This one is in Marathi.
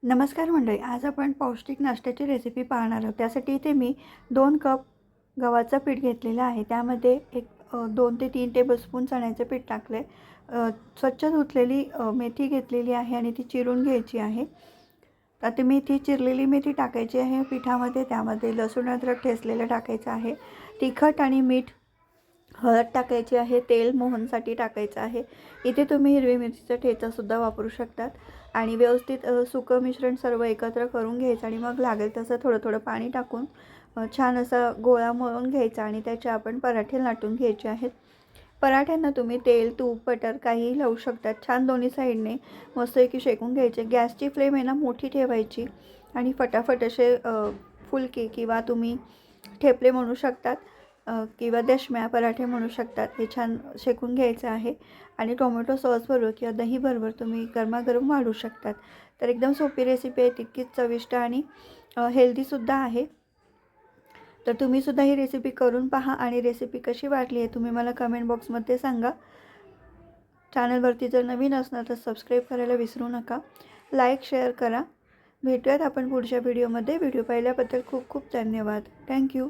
नमस्कार मंडळी, आज आपण पौष्टिक नाश्त्याची रेसिपी पाहणार आहोत। त्यासाठी इथे मी 2 कप गव्हाचं पीठ घेतलेलं आहे। त्यामध्ये 2 ते 3 टेबलस्पून चण्याचे पीठ टाकले। स्वच्छ धुतलेली मेथी घेतलेली आहे आणि ती चिरून घ्यायची आहे। आता मेथी चिरलेली मेथी टाकायची आहे पिठामध्ये। त्यामध्ये लसूण अद्रक ठेचलेलं टाकायचं आहे, तिखट आणि मीठ, हळद टाकायची आहे, तेल मोहनसाठी टाकायचं आहे। इथे तुम्ही हिरवी मिरचीचा ठेचा सुद्धा वापरू शकतात आणि व्यवस्थित सुकं मिश्रण सर्व एकत्र करून घ्यायचं आणि मग लागेल तसं थोडं थोडं पाणी टाकून छान असा गोळा मळून घ्यायचा आणि त्याचे आपण पराठे लाटून घ्यायचे आहेत। पराठ्यांना तुम्ही तेल, तूप, बटर काहीही लावू शकतात। छान दोन्ही साईडने मस्तपैकी शेकून घ्यायचे। गॅसची फ्लेम आहे ना मोठी ठेवायची आणि फटाफट असे फुलके किंवा तुम्ही ठेपले म्हणू शकतात किंवा दशम्या पराठे म्हणू शकतात, हे छान शेकून घ्यायचं आहे। आणि टोमॅटो सॉसबरोबर किंवा दहीबरोबर तुम्ही गरमागरम वाढू शकतात। तर एकदम सोपी रेसिपी आहे, तितकीच चविष्ट आणि हेल्दीसुद्धा आहे। तर तुम्ही सुद्धा ही रेसिपी करून पहा आणि रेसिपी कशी वाटली आहे तुम्ही मला कमेंट बॉक्समध्ये सांगा। चॅनलवरती जर नवीन असणार तर सबस्क्राईब करायला विसरू नका, लाईक शेअर करा। भेटूयात आपण पुढच्या व्हिडिओमध्ये। व्हिडिओ पाहिल्याबद्दल खूप खूप धन्यवाद। थँक्यू।